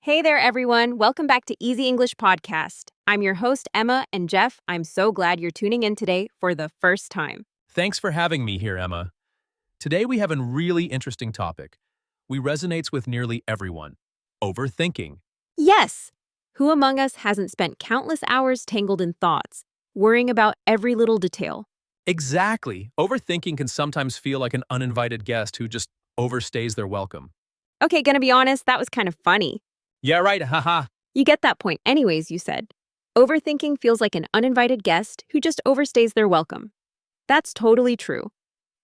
Hey there, everyone. Welcome back to Easy English Podcast. I'm your host, Emma, and Jeff, I'm so glad you're tuning in today for the first time. Thanks for having me here, Emma. Today we have a really interesting topic. We resonates with nearly everyone. Overthinking. Yes! Who among us hasn't spent countless hours tangled in thoughts, worrying about every little detail? Exactly. Overthinking can sometimes feel like an uninvited guest who just overstays their welcome. Okay, gonna be honest, that was kind of funny. Yeah, right, haha. You get that point anyways, you said. Overthinking feels like an uninvited guest who just overstays their welcome. That's totally true.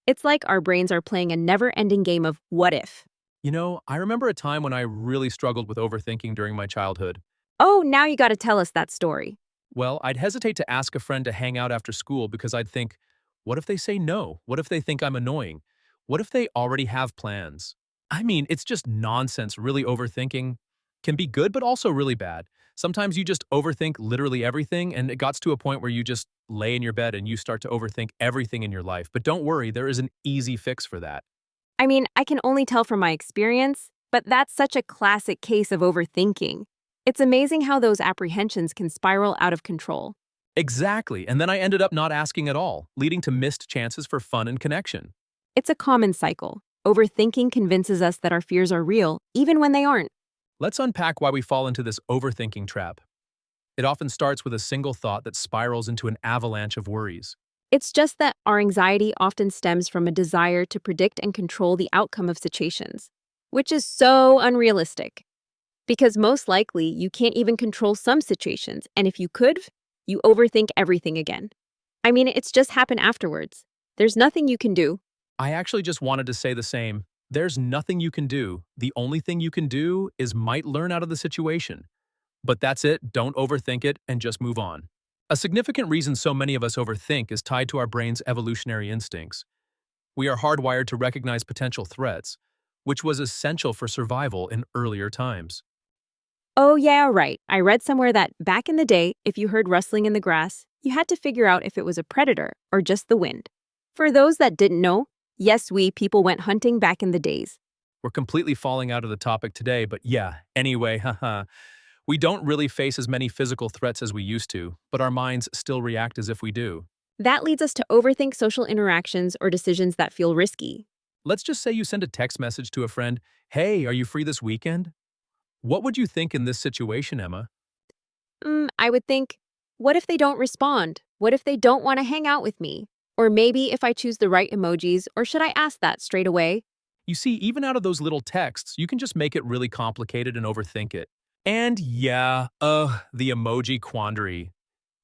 It's like our brains are playing a never-ending game of what if. I remember a time when I really struggled with overthinking during my childhood. Oh, now you gotta tell us that story. Well, I'd hesitate to ask a friend to hang out after school because I'd think, what if they say no? What if they think I'm annoying? What if they already have plans? I mean, it's just nonsense. Really overthinking can be good, but also really bad. Sometimes you just overthink literally everything, and it got to a point where you just lay in your bed and you start to overthink everything in your life. But don't worry, there is an easy fix for that. I mean, I can only tell from my experience, but that's such a classic case of overthinking. It's amazing how those apprehensions can spiral out of control. Exactly, and then I ended up not asking at all, leading to missed chances for fun and connection. It's a common cycle. Overthinking convinces us that our fears are real, even when they aren't. Let's unpack why we fall into this overthinking trap. It often starts with a single thought that spirals into an avalanche of worries. It's just that our anxiety often stems from a desire to predict and control the outcome of situations, which is so unrealistic. Because most likely, you can't even control some situations, and if you could, you overthink everything again. I mean, it's just happen afterwards. There's nothing you can do. I actually just wanted to say the same. There's nothing you can do. The only thing you can do is might learn out of the situation. But that's it, don't overthink it, and just move on. A significant reason so many of us overthink is tied to our brain's evolutionary instincts. We are hardwired to recognize potential threats, which was essential for survival in earlier times. Oh, yeah, right. I read somewhere that back in the day, if you heard rustling in the grass, you had to figure out if it was a predator or just the wind. For those that didn't know, yes, we people went hunting back in the days. We're completely falling out of the topic today, but yeah, anyway, haha. We don't really face as many physical threats as we used to, but our minds still react as if we do. That leads us to overthink social interactions or decisions that feel risky. Let's just say you send a text message to a friend, "Hey, are you free this weekend?" What would you think in this situation, Emma? I would think, what if they don't respond? What if they don't want to hang out with me? Or maybe if I choose the right emojis, or should I ask that straight away? You see, even out of those little texts, you can just make it really complicated and overthink it. And yeah, the emoji quandary.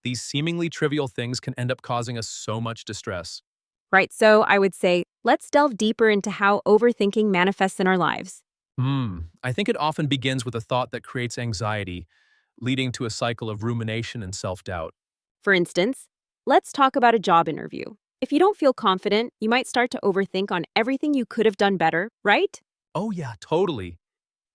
These seemingly trivial things can end up causing us so much distress. Right, so I would say, let's delve deeper into how overthinking manifests in our lives. I think it often begins with a thought that creates anxiety, leading to a cycle of rumination and self-doubt. For instance, let's talk about a job interview. If you don't feel confident, you might start to overthink on everything you could have done better, right? Oh yeah, totally.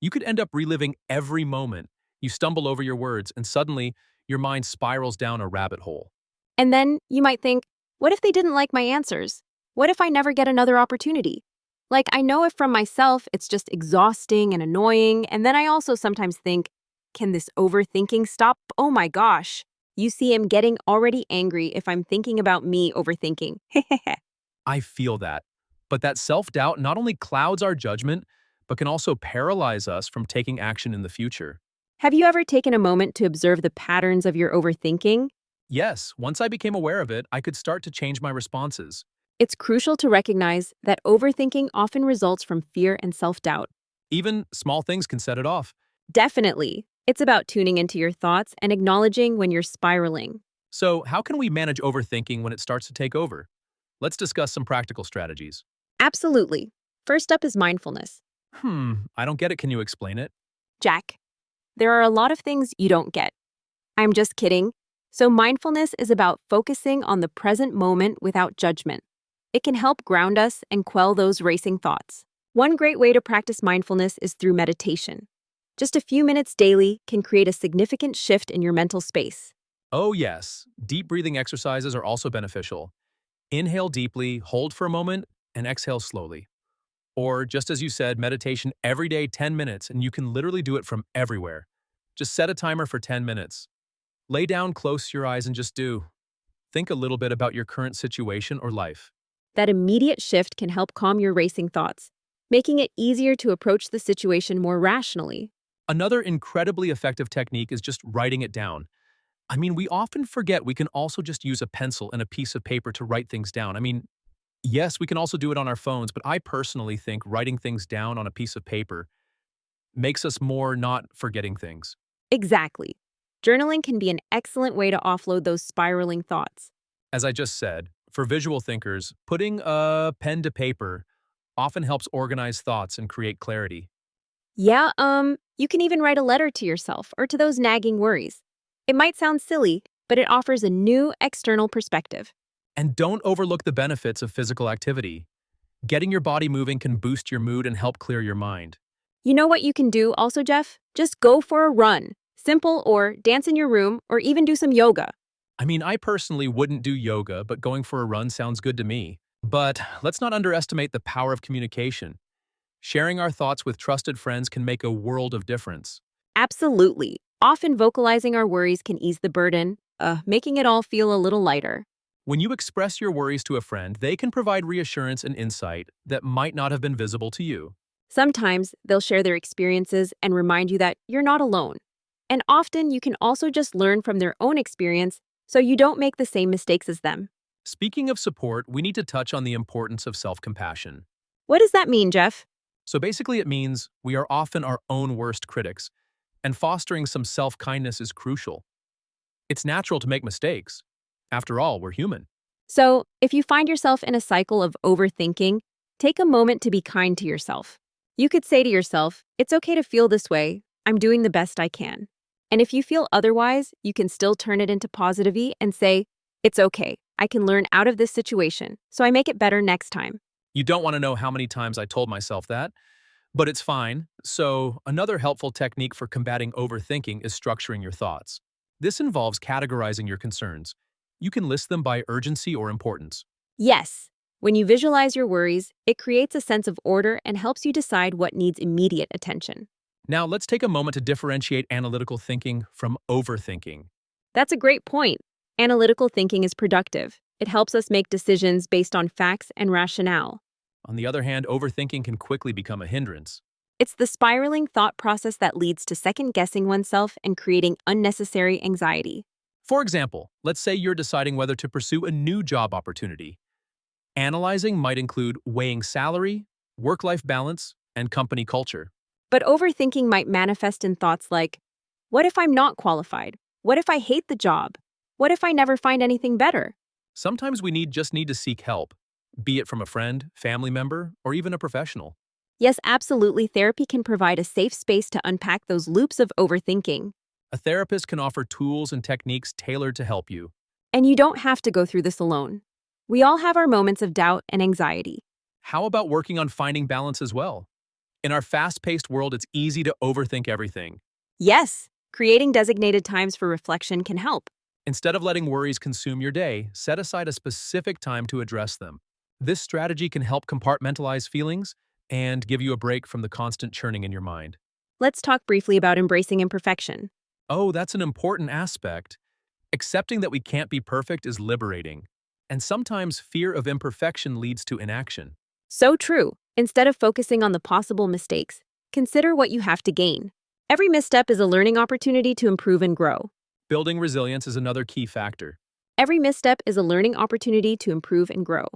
You could end up reliving every moment. You stumble over your words, and suddenly, your mind spirals down a rabbit hole. And then you might think, what if they didn't like my answers? What if I never get another opportunity? Like, I know if from myself, it's just exhausting and annoying. And then I also sometimes think, can this overthinking stop? Oh my gosh. You see him getting already angry if I'm thinking about me overthinking. I feel that. But that self-doubt not only clouds our judgment, but can also paralyze us from taking action in the future. Have you ever taken a moment to observe the patterns of your overthinking? Yes, once I became aware of it, I could start to change my responses. It's crucial to recognize that overthinking often results from fear and self-doubt. Even small things can set it off. Definitely. It's about tuning into your thoughts and acknowledging when you're spiraling. So, how can we manage overthinking when it starts to take over? Let's discuss some practical strategies. Absolutely. First up is mindfulness. I don't get it. Can you explain it? Jack, there are a lot of things you don't get. I'm just kidding. So mindfulness is about focusing on the present moment without judgment. It can help ground us and quell those racing thoughts. One great way to practice mindfulness is through meditation. Just a few minutes daily can create a significant shift in your mental space. Oh, yes. Deep breathing exercises are also beneficial. Inhale deeply, hold for a moment, and exhale slowly. Or just as you said, meditation every day, 10 minutes, and you can literally do it from everywhere. Just set a timer for 10 minutes. Lay down, close your eyes, and just do. Think a little bit about your current situation or life. That immediate shift can help calm your racing thoughts, making it easier to approach the situation more rationally. Another incredibly effective technique is just writing it down. I mean, we often forget we can also just use a pencil and a piece of paper to write things down. I mean, yes, we can also do it on our phones, but I personally think writing things down on a piece of paper makes us more not forgetting things. Exactly. Journaling can be an excellent way to offload those spiraling thoughts. As I just said, for visual thinkers, putting a pen to paper often helps organize thoughts and create clarity. Yeah, you can even write a letter to yourself or to those nagging worries. It might sound silly, but it offers a new external perspective. And don't overlook the benefits of physical activity. Getting your body moving can boost your mood and help clear your mind. You know what you can do also, Jeff? Just go for a run. Simple, or dance in your room, or even do some yoga. I mean, I personally wouldn't do yoga, but going for a run sounds good to me. But let's not underestimate the power of communication. Sharing our thoughts with trusted friends can make a world of difference. Absolutely. Often vocalizing our worries can ease the burden, making it all feel a little lighter. When you express your worries to a friend, they can provide reassurance and insight that might not have been visible to you. Sometimes they'll share their experiences and remind you that you're not alone. And often you can also just learn from their own experience so you don't make the same mistakes as them. Speaking of support, we need to touch on the importance of self-compassion. What does that mean, Jeff? So basically, it means we are often our own worst critics, and fostering some self-kindness is crucial. It's natural to make mistakes. After all, we're human. So, if you find yourself in a cycle of overthinking, take a moment to be kind to yourself. You could say to yourself, it's okay to feel this way. I'm doing the best I can. And if you feel otherwise, you can still turn it into positivity and say, it's okay. I can learn out of this situation, so I make it better next time. You don't want to know how many times I told myself that, but it's fine. So, another helpful technique for combating overthinking is structuring your thoughts. This involves categorizing your concerns. You can list them by urgency or importance. Yes, when you visualize your worries, it creates a sense of order and helps you decide what needs immediate attention. Now, let's take a moment to differentiate analytical thinking from overthinking. That's a great point. Analytical thinking is productive. It helps us make decisions based on facts and rationale. On the other hand, overthinking can quickly become a hindrance. It's the spiraling thought process that leads to second-guessing oneself and creating unnecessary anxiety. For example, let's say you're deciding whether to pursue a new job opportunity. Analyzing might include weighing salary, work-life balance, and company culture. But overthinking might manifest in thoughts like, what if I'm not qualified? What if I hate the job? What if I never find anything better? Sometimes we just need to seek help, be it from a friend, family member, or even a professional. Yes, absolutely, therapy can provide a safe space to unpack those loops of overthinking. A therapist can offer tools and techniques tailored to help you. And you don't have to go through this alone. We all have our moments of doubt and anxiety. How about working on finding balance as well? In our fast-paced world, it's easy to overthink everything. Yes, creating designated times for reflection can help. Instead of letting worries consume your day, set aside a specific time to address them. This strategy can help compartmentalize feelings and give you a break from the constant churning in your mind. Let's talk briefly about embracing imperfection. Oh, that's an important aspect. Accepting that we can't be perfect is liberating. And sometimes fear of imperfection leads to inaction. So true. Instead of focusing on the possible mistakes, consider what you have to gain. Every misstep is a learning opportunity to improve and grow. Building resilience is another key factor. Every misstep is a learning opportunity to improve and grow.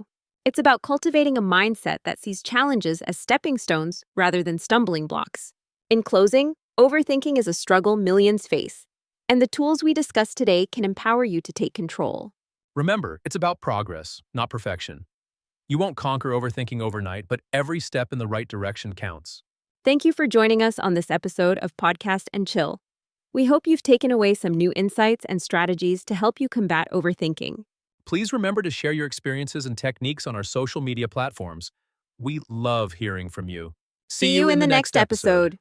It's about cultivating a mindset that sees challenges as stepping stones rather than stumbling blocks. In closing, overthinking is a struggle millions face, and the tools we discussed today can empower you to take control. Remember, it's about progress, not perfection. You won't conquer overthinking overnight, but every step in the right direction counts. Thank you for joining us on this episode of Podcast and Chill. We hope you've taken away some new insights and strategies to help you combat overthinking. Please remember to share your experiences and techniques on our social media platforms. We love hearing from you. See you in the next episode.